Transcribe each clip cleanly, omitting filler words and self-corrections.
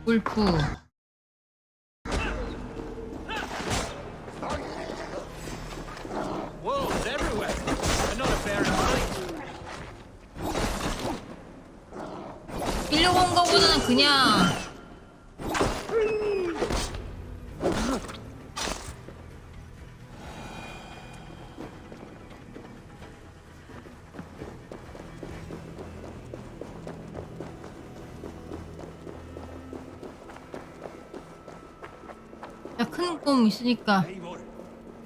골프. Wolves everywhere. Another bear in sight. 뛰려고 온 거보다는 그냥 야, 큰 꿈 있으니까. Eivor,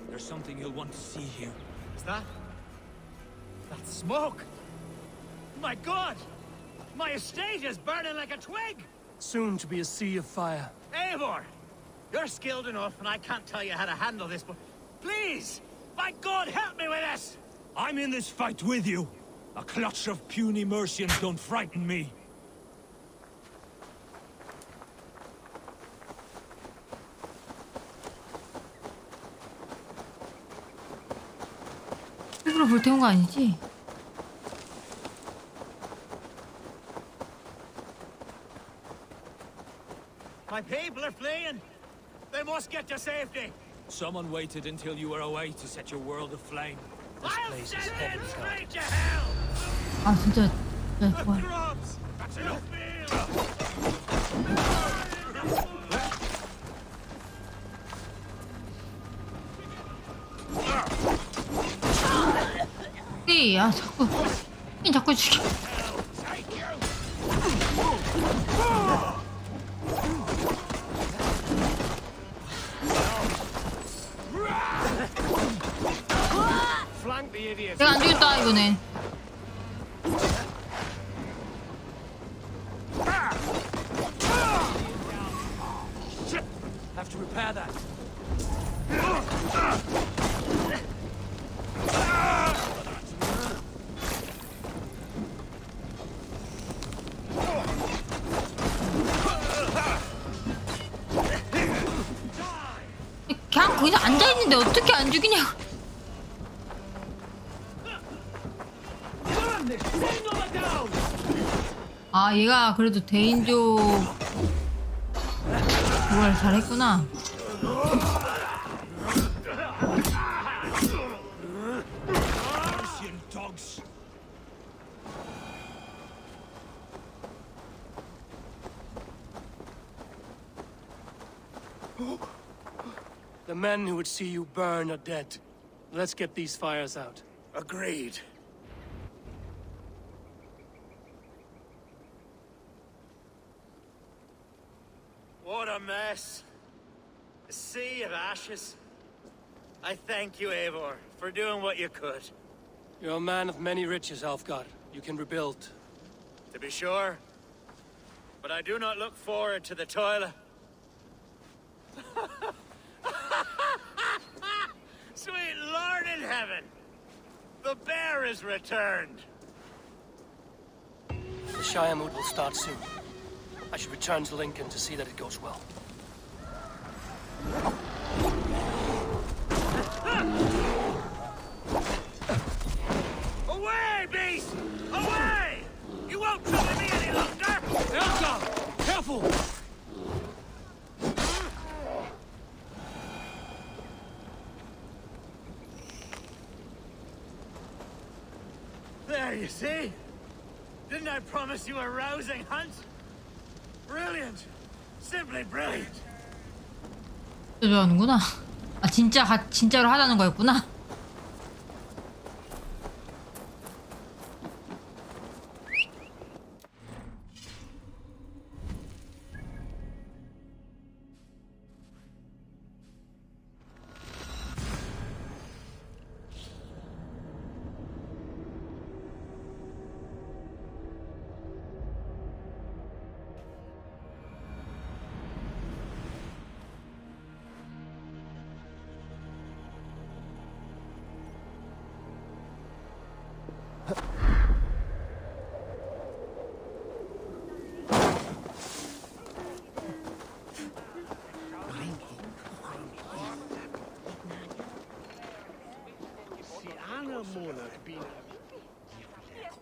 there's something you'll want to see here. Is that? That's smoke! My God! My estate is burning like a twig! Soon to be a sea of fire. Eivor! You're skilled enough, and I can't tell you how to handle this, but please! By God, help me with this! I'm in this fight with you. A clutch of puny Mercians don't frighten me. 일부러 불태운 거 아니지? My people are fleeing! They must get to safety! Someone waited until you were away to set your world aflame. This I'll place is send heaven. them straight to hell! 아 진짜 The 뭐야. grubs! That's enough meal! 야 자꾸 죽여. Flank the idiots! 내가 안 죽였다 이번엔. Have to repair that. 그냥 거기서 앉아 있는데 어떻게 안 죽이냐? 아 얘가 그래도 대인조 그걸 잘했구나. Mercian dogs. The men who would see you burn are dead. Let's get these fires out. Agreed. What a mess. A sea of ashes. I thank you, Eivor, for doing what you could. You're a man of many riches, Alfgar. You can rebuild. To be sure. But I do not look forward to the toil. Sweet Lord in heaven! The bear is returned! The Shiremoot will start soon. I should return to Lincoln to see that it goes well. Away, beast! Away! You won't trouble me any longer! Elka! Careful! There, you see? Didn't I promise you a rousing hunt? Brilliant! Simply brilliant! 좋아하는구나. 아 진짜로 하자는 거였구나.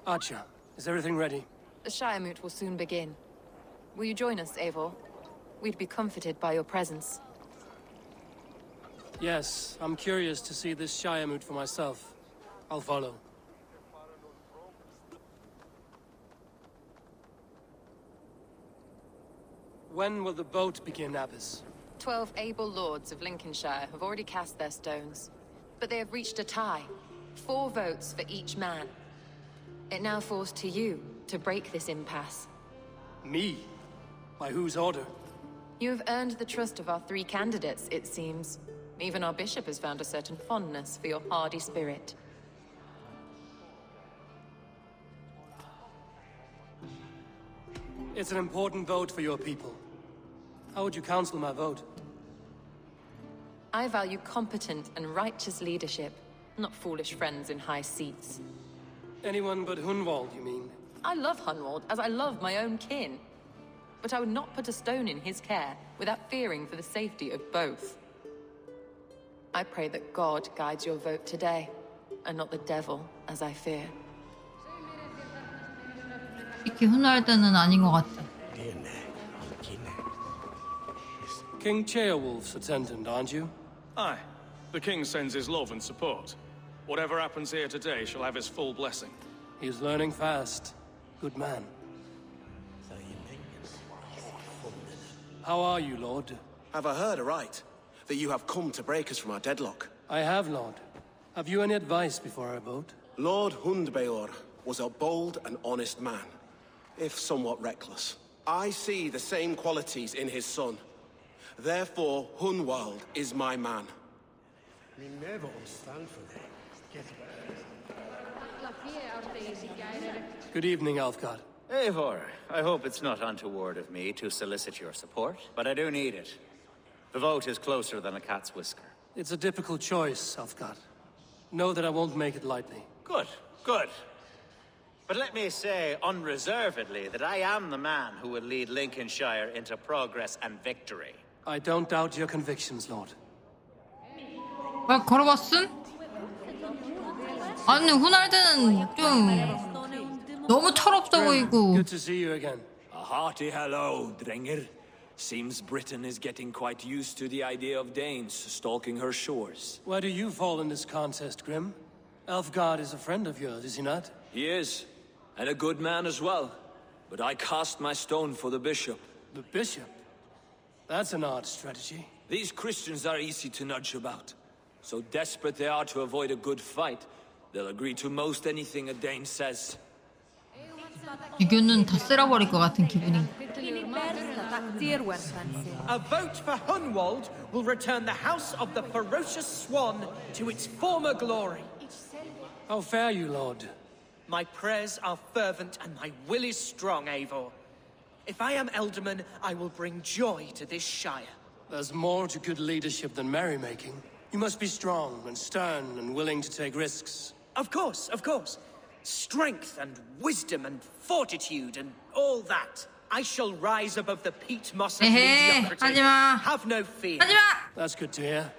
Archer, is everything ready? The Shiremoot will soon begin. Will you join us, Eivor? We'd be comforted by your presence. Yes, I'm curious to see this Shire moot for myself. I'll follow. When will the boat begin, Abbess? 12 able lords of Lincolnshire have already cast their stones, but they have reached a tie. 4 votes for each man. It now falls to you to break this impasse. Me? By whose order? You have earned the trust of our 3 candidates, it seems. Even our bishop has found a certain fondness for your hardy spirit. It's an important vote for your people. How would you counsel my vote? I value competent and righteous leadership, not foolish friends in high seats. Anyone but Hunwald, you mean? I love Hunwald as I love my own kin. But I would not put a stone in his care without fearing for the safety of both. I pray that God guides your vote today, and not the devil, as I fear. 이렇게 훈할 때는 아닌 것 같아. King Ceolwulf's attendant, aren't you? Aye. The king sends his love and support. Whatever happens here today shall have his full blessing. He's learning fast. Good man. How are you, Lord? Have I heard aright that you have come to break us from our deadlock? I have, Lord. Have you any advice before I vote? Lord Hundbeor was a bold and honest man, if somewhat reckless. I see the same qualities in his son. Therefore, Hunwald is my man. Good evening, Alfgard. Eivor, I hope it's not untoward of me to solicit your support, but I do need it. The vote is closer than a cat's whisker. It's a difficult choice, Alfgard. Know that I won't make it lightly. Good, good. But let me say unreservedly that I am the man who will lead Lincolnshire into progress and victory. I don't doubt your convictions, Lord. 왜 걸어봤음? 아니 훈할 때는 좀 너무 철없어 보이고. Good to see you again. A hearty hello, Drenger. Seems Britain is getting quite used to the idea of Danes stalking her shores. Where do you fall in this contest, Grim? Alfgard is a friend of yours, is he not? He is, and a good man as well. But I cast my stone for the bishop. The bishop? That's an odd strategy. These Christians are easy to nudge about. So desperate they are to avoid a good fight, they'll agree to most anything a Dane says. 유교는 다 쓸어버릴 것 같은 기분이. A vote for Hunwald will return the House of the Ferocious Swan to its former glory. How fare you, Lord? My prayers are fervent and my will is strong, Eivor. If I am Elderman, I will bring joy to this Shire. There's more to good leadership than merrymaking. You must be strong and stern and willing to take risks. Of course, of course. Strength and wisdom and fortitude and all that. I shall rise above the peat moss of 에헤, mediocrity. 하지마. Have no fear. 하지마. That's good to hear.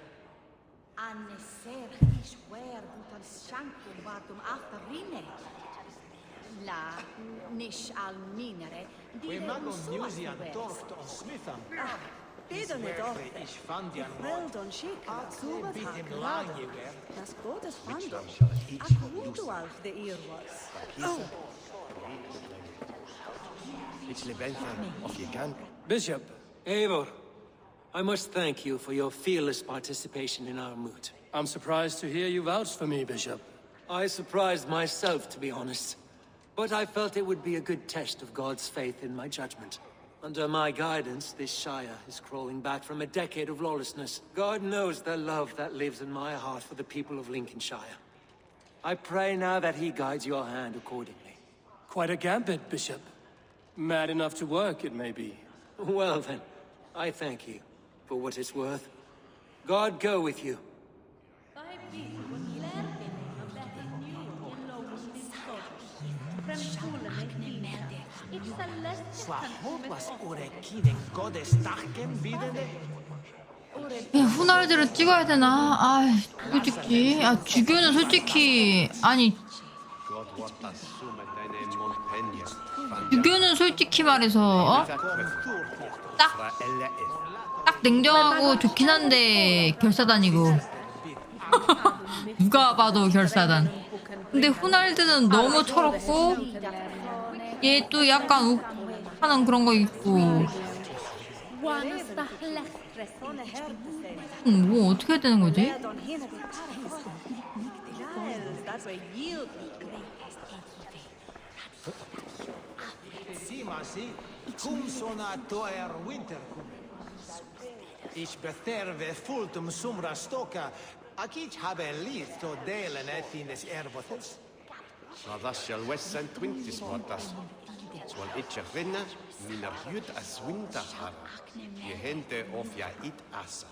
Bishop, Eivor, I must thank you for your fearless participation in our moot. I'm surprised to hear you vouch for me, Bishop. I surprised myself, to be honest. But I felt it would be a good test of God's faith in my judgment. Under my guidance, this Shire is crawling back from a decade of lawlessness. God knows the love that lives in my heart for the people of Lincolnshire. I pray now that he guides your hand accordingly. Quite a gambit, Bishop. Mad enough to work, it may be. Well then, I thank you for what it's worth. God go with you. 훈할들을 찍어야 되나? 아, 누구 찍지? 아, 주교는 솔직히 아니 유교는 솔직히 말해서 딱 냉정하고 좋긴 한데 결사단이고 누가 봐도 결사단. 근데 호날드는 너무 철없고 얘 또 약간 욱하는 그런 거 있고. 뭐 어떻게 해야 되는 거지? Ich beterve fultum sumra stoka, akic habe lith to delen etines erbotes. Radasjal wessan twintis mortas. Swal itcher vinna, mina jut as winter har. Je hente of ja it assa.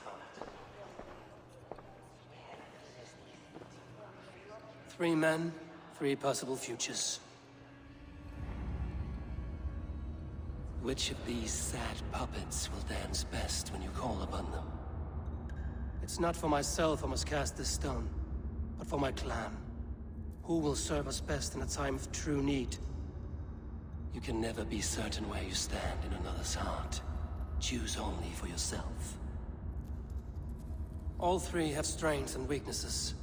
3 men, 3 possible futures. Which of these sad puppets will dance best when you call upon them? It's not for myself I must cast this stone, but for my clan. Who will serve us best in a time of true need? You can never be certain where you stand in another's heart. Choose only for yourself. All 3 have strengths and weaknesses.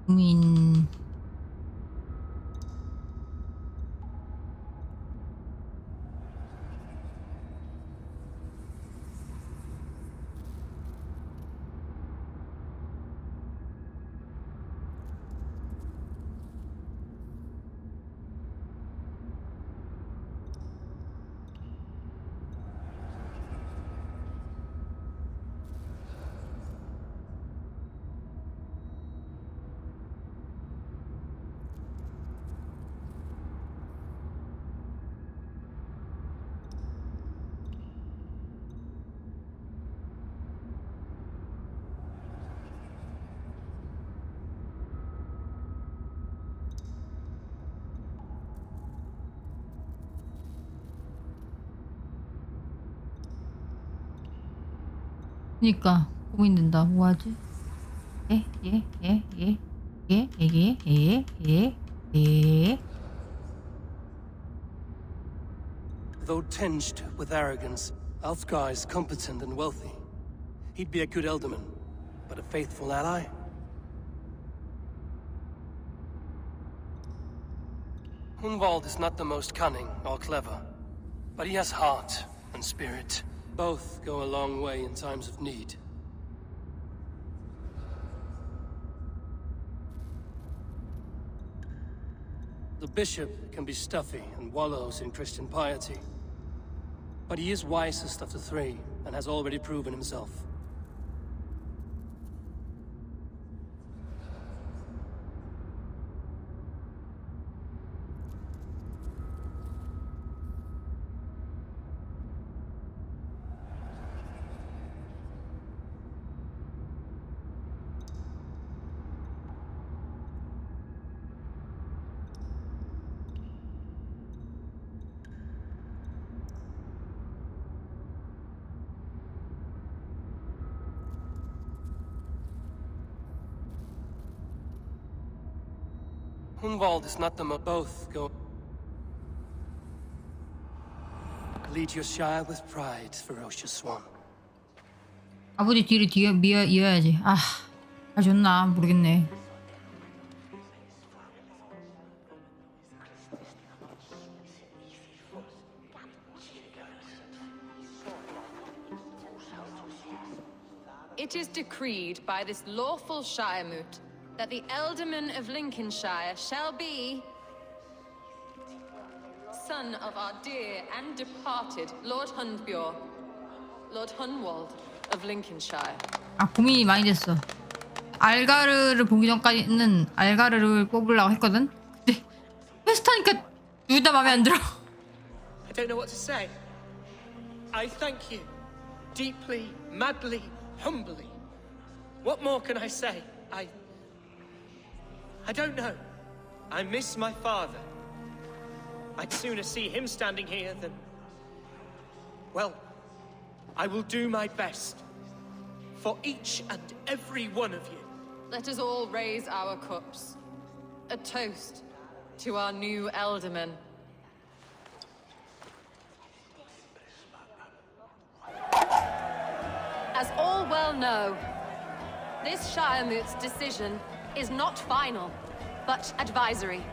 고민. 그니까 고민된다. 뭐하지? Though tinged with arrogance, Alfgar is competent and wealthy. He'd be a good elderman, but a faithful ally? Hunwald is not the most cunning or clever, but he has heart and spirit. Both go a long way in times of need. The bishop can be stuffy and wallows in Christian piety. But he is wisest of the 3, and has already proven himself. Hunwald is not the both go. Lead your shire with pride, ferocious swan. 아버지 뒤를 이어야지. 잘 줬나 모르겠네. It is decreed by this lawful Shiremoot that the Elderman of Lincolnshire shall be son of our dear and departed Lord Hundbjorn, Lord Hunwald of Lincolnshire. 고민이 많이 됐어. 알가르를 보기 전까지는 알가르를 뽑으려고 했거든. 근데 퀘스트하니까 둘 다 마음에 안 들어. I don't know what to say. I thank you. Deeply, madly, humbly. What more can I say? I don't know. I miss my father. I'd sooner see him standing here than... Well, I will do my best. For each and every one of you. Let us all raise our cups. A toast to our new Elderman. As all well know, this Shiremoot's decision is not final, but advisory.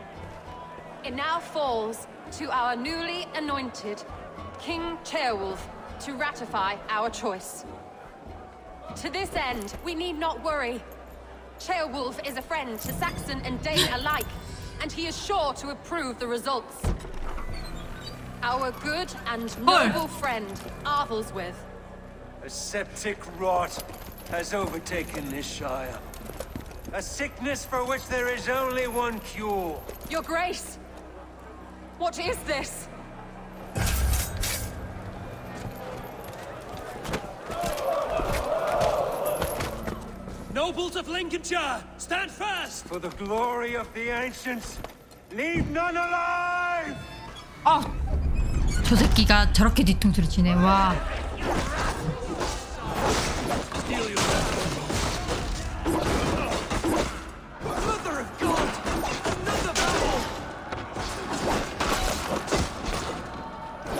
It now falls to our newly anointed King Ceolwulf to ratify our choice. To this end, we need not worry. Ceolwulf is a friend to Saxon and Dane alike, and he is sure to approve the results. Our good and noble friend, Arthelswith. A septic rot has overtaken this Shire. A sickness for which there is only one cure. Your Grace! What is this? Nobles of Lincolnshire, stand fast! For the glory of the ancients, leave none alive! 저 새끼가 저렇게 뒤통수를 치네. 와. Mother of God! Another battle!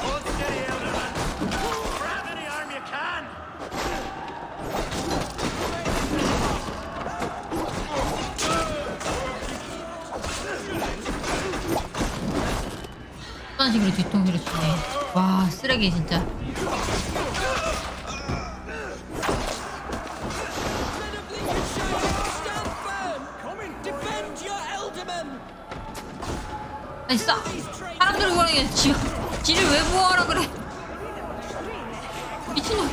Hold steady, Elderman. Grab any arm you can! 어떤 식으로 뒤통수를 치네. 와, 쓰레기 진짜. 아니 사람들이 원하는 지를 왜 보호하라 그래. 미친놈.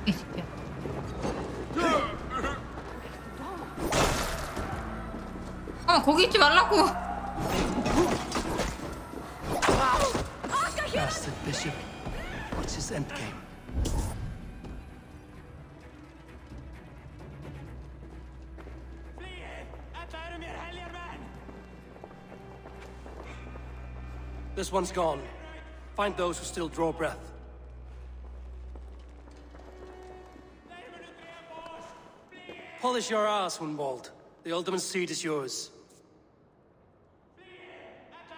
이 새끼야. 거기 있지 말라고. Bastard Bishop. What's his endgame? This one's gone. Find those who still draw breath. Polish your ass, Hunwald. The Alderman's seat is yours.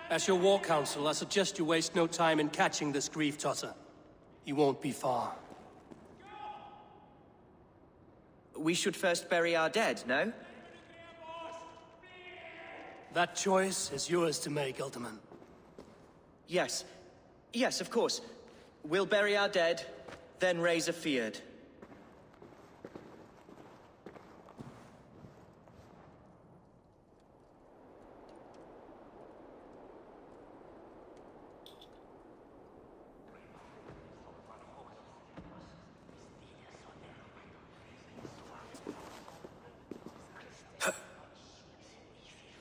As your war council, I suggest you waste no time in catching this grief tosser. He won't be far. We should first bury our dead, no? That choice is yours to make, Alderman. Yes. Yes, of course. We'll bury our dead, then raise a feared.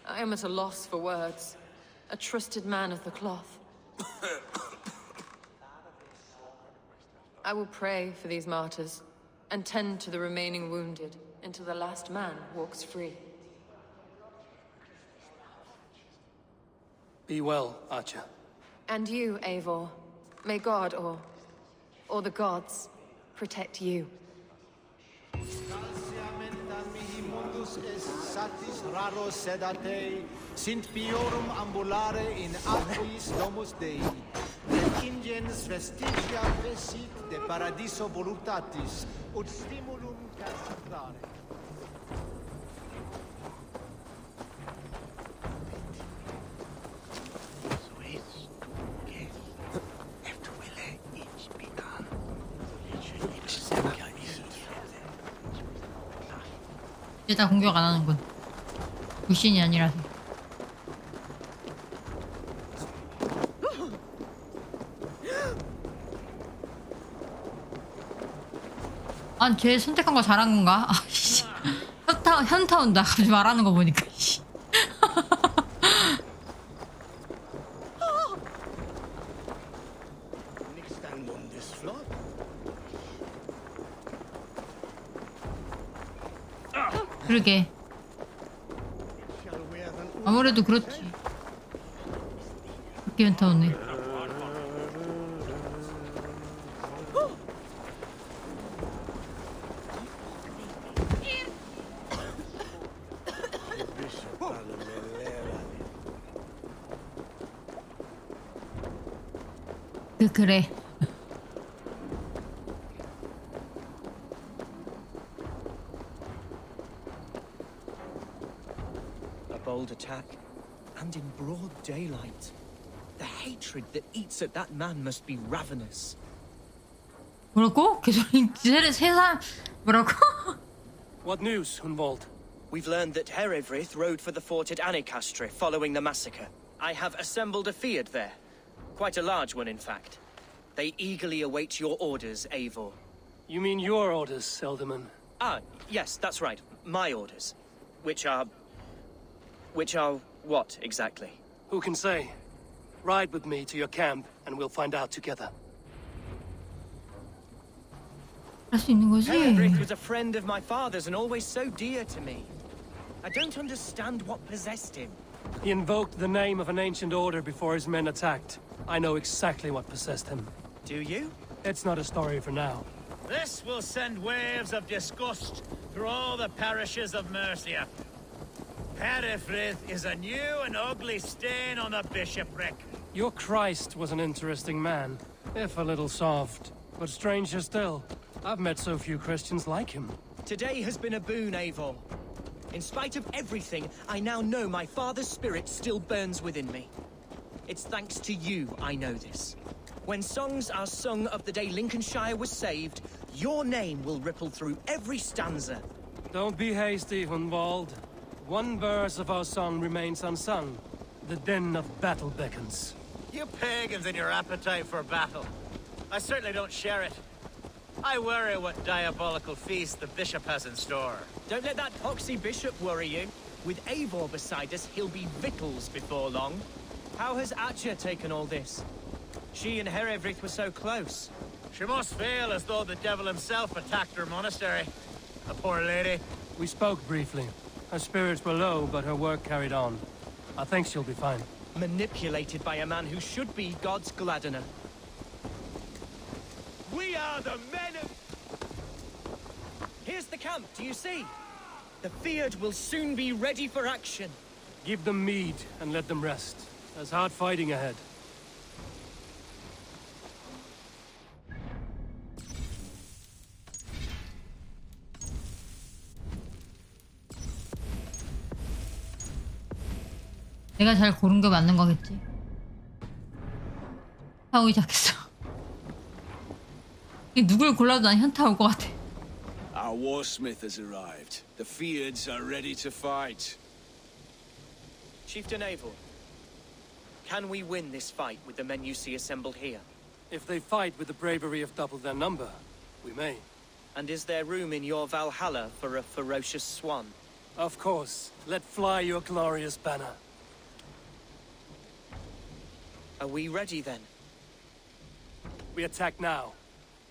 I am at a loss for words. A trusted man of the cloth. I will pray for these martyrs, and tend to the remaining wounded until the last man walks free. Be well, Archer. And you, Eivor. May God, or the gods, protect you. Satis raro sedate, sint piorum ambulare in aquis domus Dei. Ingens vestigia vesit de paradiso voluptatis, ut stimulum castrare. 이제 다 공격 안 하는군. 불신이 아니라서. 아니 쟤 선택한 거 잘한 건가? 아씨. 현타 온다. 가지 말하는 거 보니까. 그러게. 아무래도 그렇지. 그렇게 현타 오네. 그래. A bold attack, and in broad daylight. The hatred that eats at that man must be ravenous. 뭐라고? 계속 세상 뭐라고? What news, Hunwald? We've learned that Herevryth rode for the fort at Annikastre following the massacre. I have assembled a field there. Quite a large one, in fact. They eagerly await your orders, Eivor. You mean your orders, Elderman? Ah, yes, that's right. My orders. Which are what, exactly? Who can say? Ride with me to your camp, and we'll find out together. 할 수 있는 거지? Herevryth was a friend of my father's and always so dear to me. I don't understand what possessed him. He invoked the name of an ancient order before his men attacked. I know exactly what possessed him. Do you? It's not a story for now. This will send waves of disgust through all the parishes of Mercia. Herefrith is a new and ugly stain on the bishopric. Your Christ was an interesting man, if a little soft. But stranger still, I've met so few Christians like him. Today has been a boon, Eivor. In spite of everything, I now know my father's spirit still burns within me. It's thanks to you I know this. When songs are sung of the day Lincolnshire was saved, your name will ripple through every stanza. Don't be hasty, Hunwald. One verse of our song remains unsung. The din of battle beckons. You pagans and your appetite for battle. I certainly don't share it. I worry what diabolical feast the bishop has in store. Don't let that poxy bishop worry you. With Eivor beside us, he'll be victuals before long. How has Atcha taken all this? She and Herevryth were so close. She must feel as though the devil himself attacked her monastery. The poor lady. We spoke briefly. Her spirits were low, but her work carried on. I think she'll be fine. Manipulated by a man who should be God's gladdener. We are the men of... Here's the camp, do you see? The Fyrd will soon be ready for action. Give them mead and let them rest. There's hard fighting ahead. 내가 잘 고른 게 맞는 거겠지. 하고 시작했어. 이 누굴 골라도 난 현타 올 것 같아. Our warsmith has arrived. The Fyrds are ready to fight. Chieftain Eivor, can we win this fight with the men you see assembled here? If they fight with the bravery of double their number, we may. And is there room in your Valhalla for a ferocious swan? Of course. Let fly your glorious banner. Are we ready then? We attack now.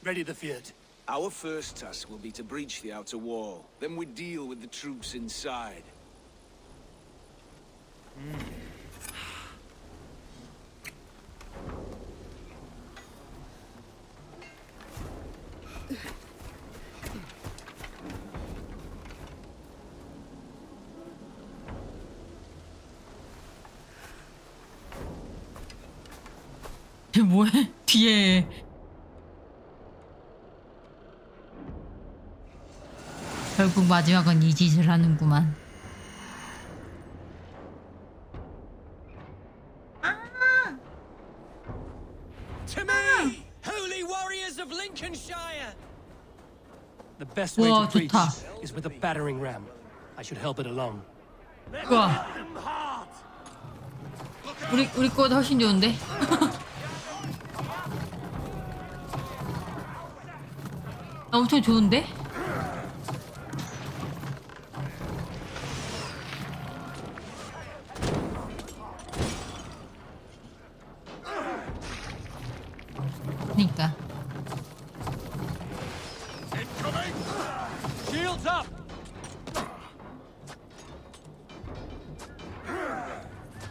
Ready the Fyrd. Our first task will be to breach the outer wall. Then we deal with the troops inside. 쟤 뭐해? 뒤에 결국 마지막은 이 짓을 하는구만. To me, holy warriors of Lincolnshire! The best way 우와, to breach 좋다. is with a battering ram. I should help it along. 우와. 우리 거보다 훨씬 좋은데? 나 엄청 좋은데? 그니까. Shields up!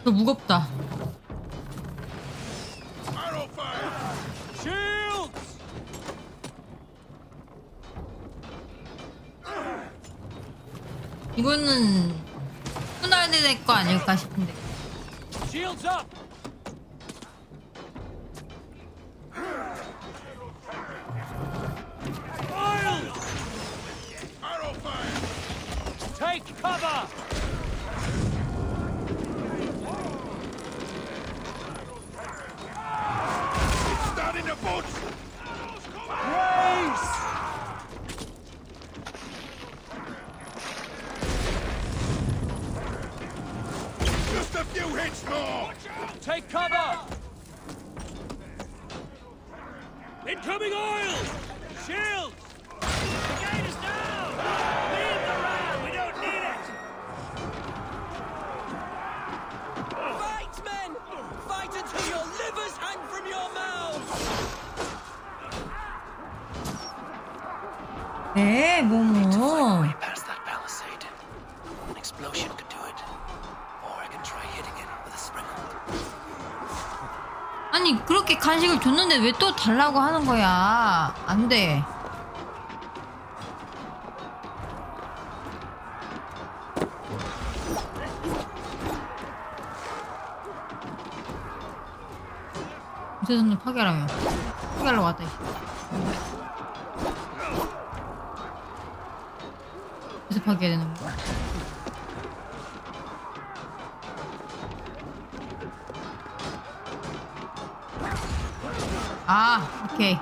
너 무겁다. 이거는 분할될 거 아닐까 싶은데. Shields up! Arrow fire! Take cover! It's starting to boot! Grace! Just a few hits more! Take cover! Incoming oil! Shields! The gate is down! Leave the ram! We don't need it! Fight, men! Fight until your livers hang from your mouths! 네, 뭐뭐. Way past that palisade. An explosion could do it. Or I can try hitting it with a springald. 아니 그렇게 간식을 줬는데 왜 또 달라고 하는 거야? 안 돼. 무쇠선을 파괴하라며. 파괴하러 왔다. 그래서 파괴해야 되는 거야. 아, 오케이.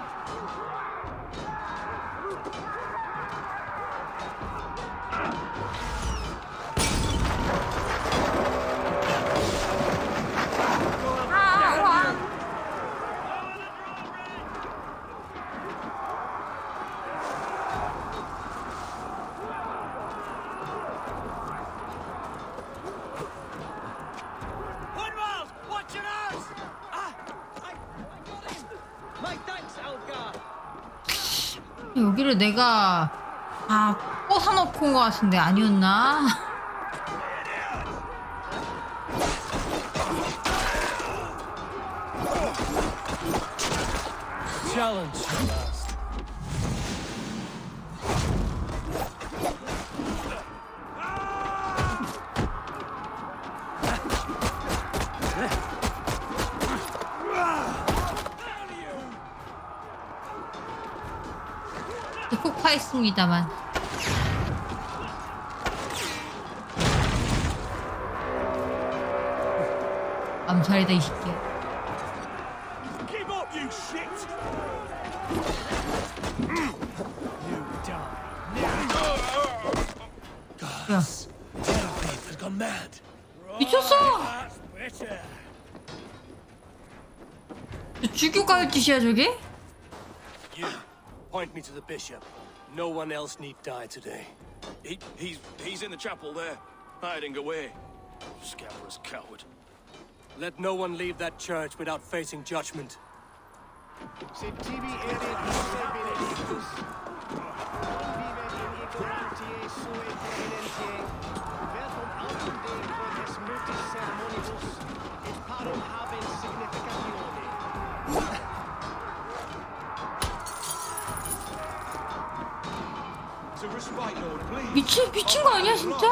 Hunwald! Watch your arms! I got him! My thanks, Algar! 여기를 내가 꽂아놓고 온 것 같은데 아니었나? Challenge last. 폭파했습니다만. 암살이다 이 새끼야. Keep up, you shit! You die. 야, Has gone mad. 미쳤어! That's better. 죽여갈 짓이야 저게? You, point me to the bishop. No one else need die today. He's in the chapel there, hiding away. Scabrous coward. Let no one leave that church without facing judgment. Sit tibi erit iste benedictus. Non vive in ignorantiae sue providentiae. Verbum autem Dei quotes multis sermonibus, et parum habent significatione. To respite, Lord, please. 미친 거 아니야 진짜?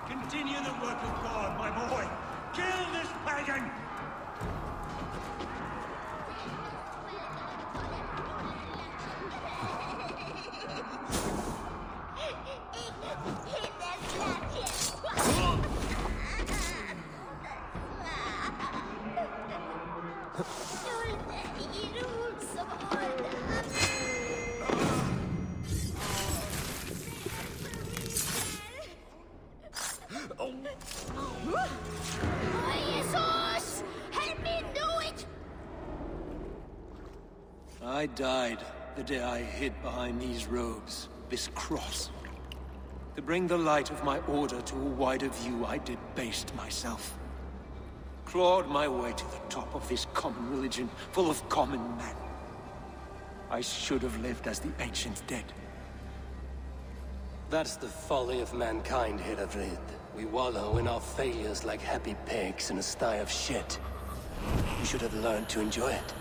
Continue the work of God, my boy. Kill this pagan. Jesus! Help me do it! I died the day I hid behind these robes, this cross. To bring the light of my order to a wider view, I debased myself. Clawed my way to the top of this common religion, full of common men. I should have lived as the ancient dead. That's the folly of mankind, Hedavrid. We wallow in our failures like happy pigs in a sty of shit. You should have learned to enjoy it.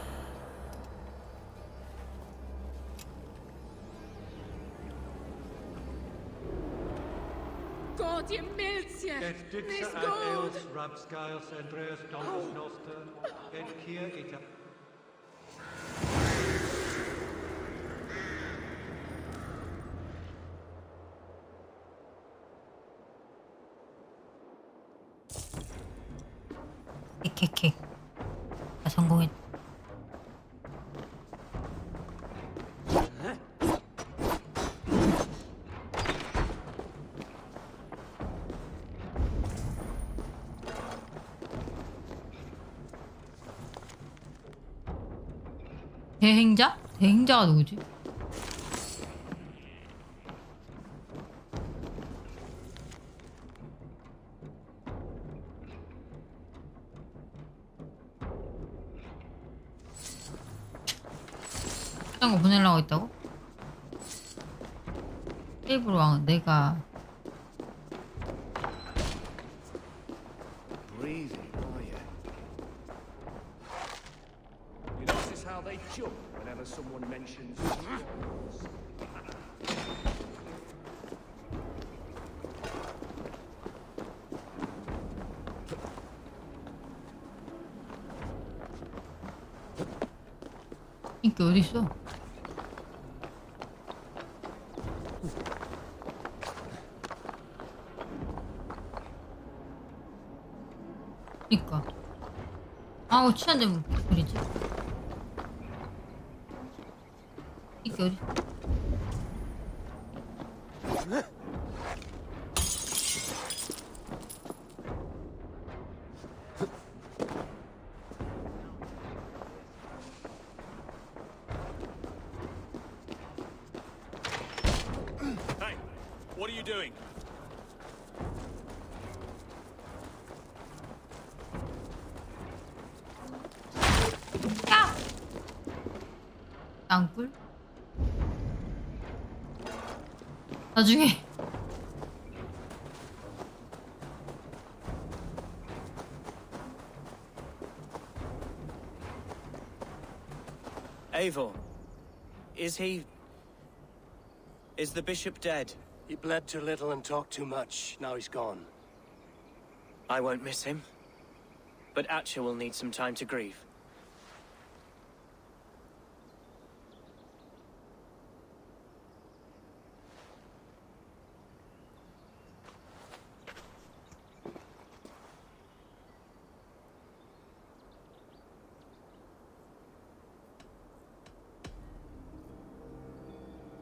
God, je miltje. Get Nis Dixer and God. Eos, Rapscales, Andreas, Domus Noster, get Kier Eta. 킥킥킥. 아, 성공했. 대행자? 대행자가 누구지? 이런 거 보내려고 했다고? 테이블 왕은 내가 Breathing, are you? You notice how they jump whenever someone mentions swans? 인기 어딨어? 그니까 아우 취한데 뭐 그러지? 인기 어디? Hey, what are you doing? 야! 땅굴? 나중에 Eivor, is he... Is the bishop dead? He bled too little and talked too much. Now he's gone. I won't miss him. But Atcha will need some time to grieve.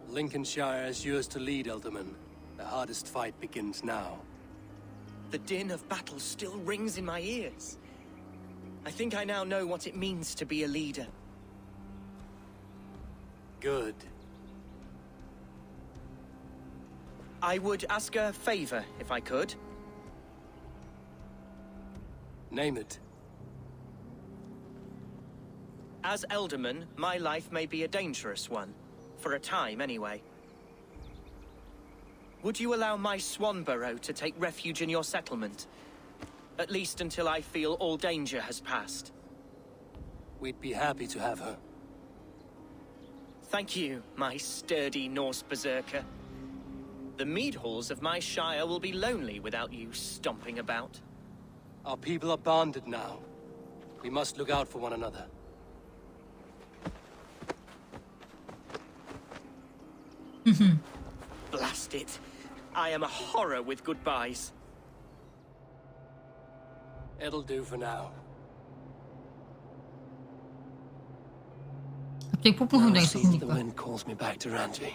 Lincolnshire is yours to lead, Elderman. The hardest fight begins now. The din of battle still rings in my ears. I think I now know what it means to be a leader. Good. I would ask a favor, if I could. Name it. As Elderman, my life may be a dangerous one. For a time, anyway. Would you allow my Swanborough to take refuge in your settlement? At least until I feel all danger has passed. We'd be happy to have her. Thank you, my sturdy Norse berserker. The mead halls of my shire will be lonely without you stomping about. Our people are bonded now. We must look out for one another. Blast it. I am a horror with goodbyes. It'll do for now. 갑자기 폭풍 Now 성장이 see that the 있으니까 wind calls me back to Ranji.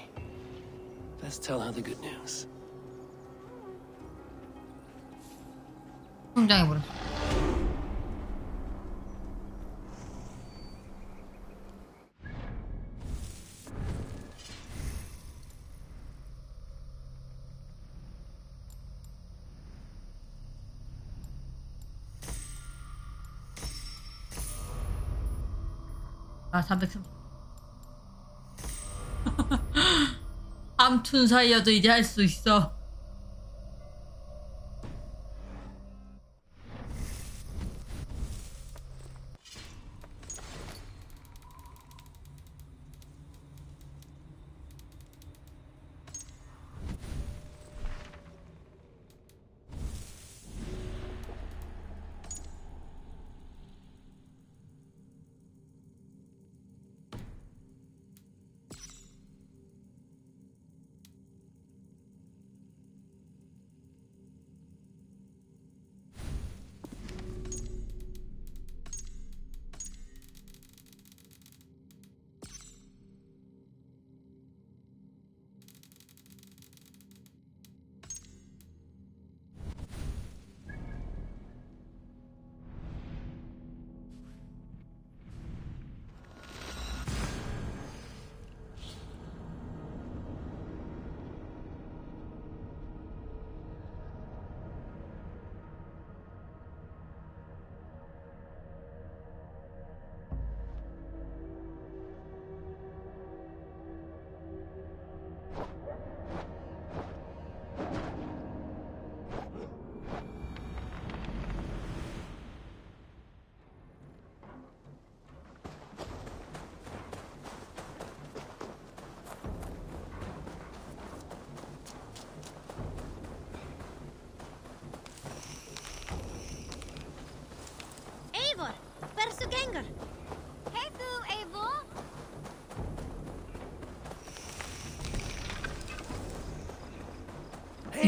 Let's tell her the good news. 성장해버렸어. 아, 430. 암툰 사이여도 이제 할 수 있어.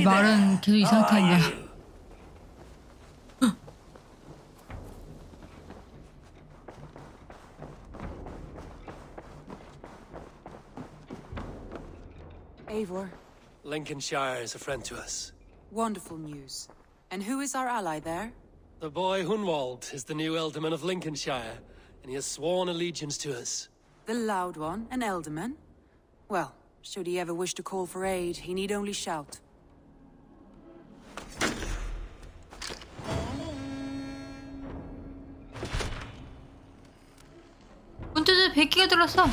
이 말은 계속 이 상태인 거야. Eivor, Lincolnshire is a friend to us. wonderful news. And who is our ally there? The boy Hunwald is the new Ealdorman of Lincolnshire, and he has sworn allegiance to us. The loud one, an Elderman? Well, should he ever wish to call for aid, he need only shout. 문자에 100개가 들었어.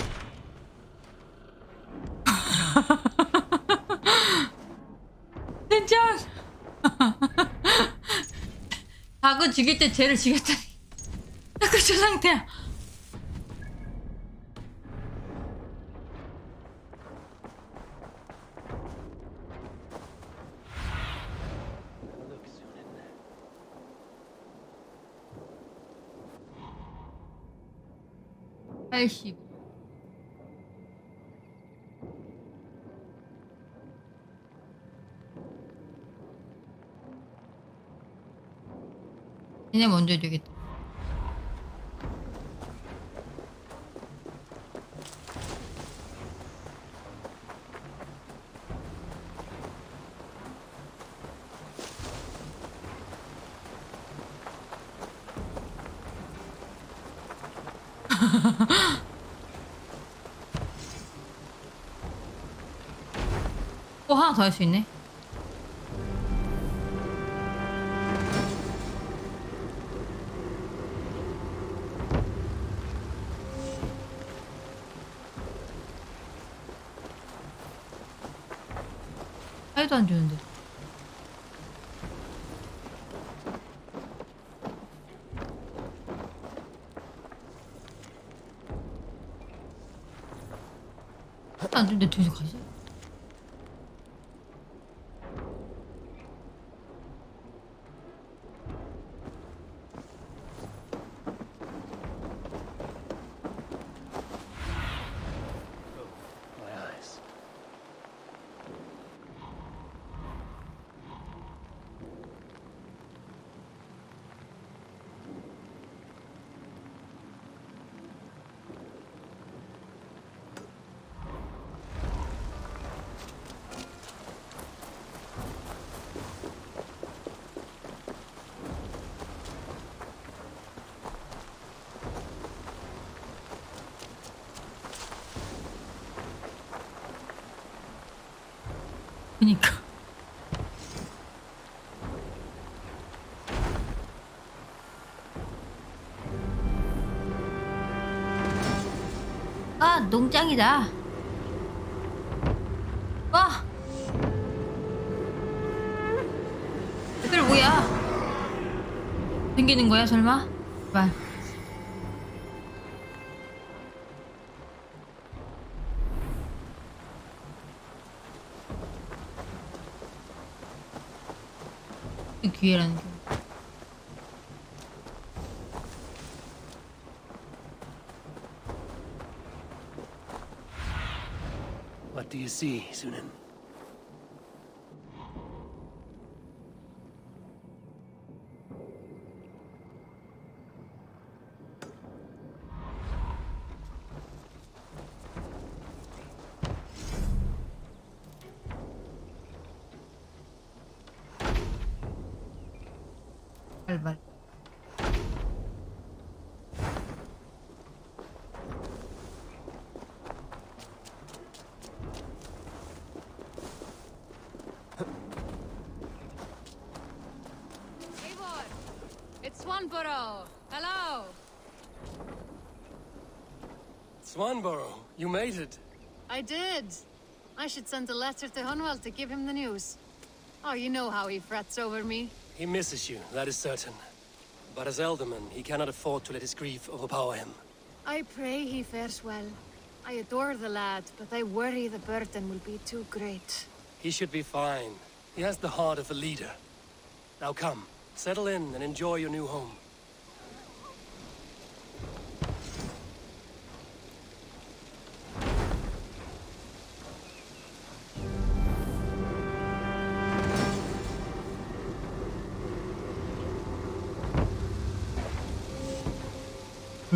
진짜. 닭은 죽일 때 쟤를 죽였더니 자꾸 저 상태야. 팔십. 얘네 먼저 해야 되겠다. 하나 더 할 수 있네. 하나도 안 주는데. 하나도 안 주는데 둘이서 가시죠? 그니까. 아, 농장이다. 와. 애들 뭐야? 생기는 거야, 설마? 제발. 그 기회라는 게. What do you see, Sunan? 발발. Eivor, it's Swanborough. Hello. Swanborough, you made it. I did. I should send a letter to Hunwald to give him the news. Oh, you know how he frets over me. He misses you, that is certain. But as Ealdorman, he cannot afford to let his grief overpower him. I pray he fares well. I adore the lad, but I worry the burden will be too great. He should be fine. He has the heart of a leader. Now come, settle in and enjoy your new home.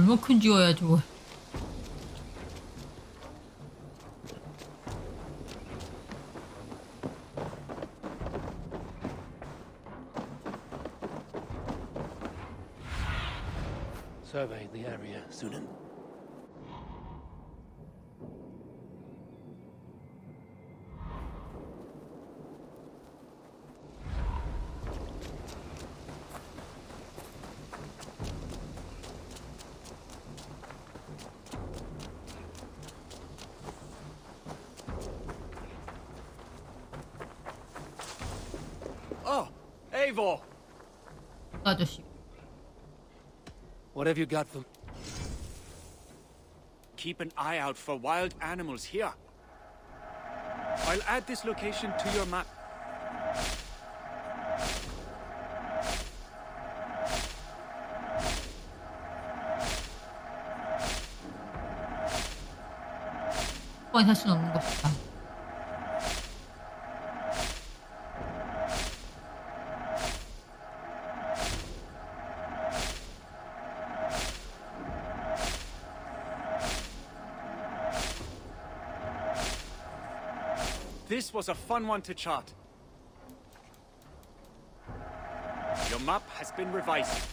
얼마 큰 지어야 저거. Survey the area, Sunan. Oh, Eivor! 아저씨. What have you got for... Keep an eye out for wild animals here. I'll add this location to your map. 뻔히 살 수는 없는 것이다. This was a fun one to chart. Your map has been revised.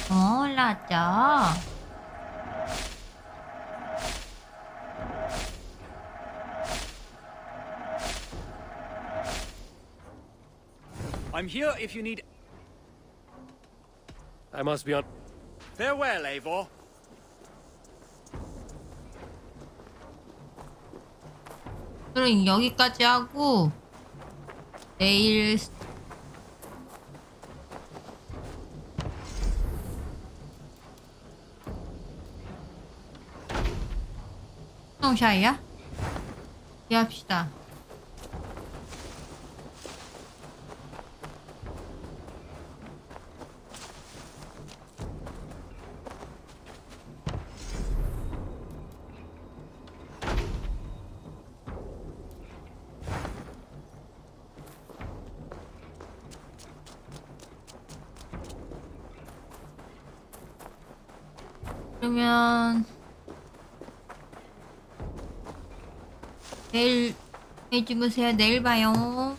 올랐죠. I'm here if you need... I must be on... Farewell, Eivor. 그럼 여기까지 하고 내일 링컨샤이어? 이해합시다. 그러면 내일 주무세요. 내일 봐요.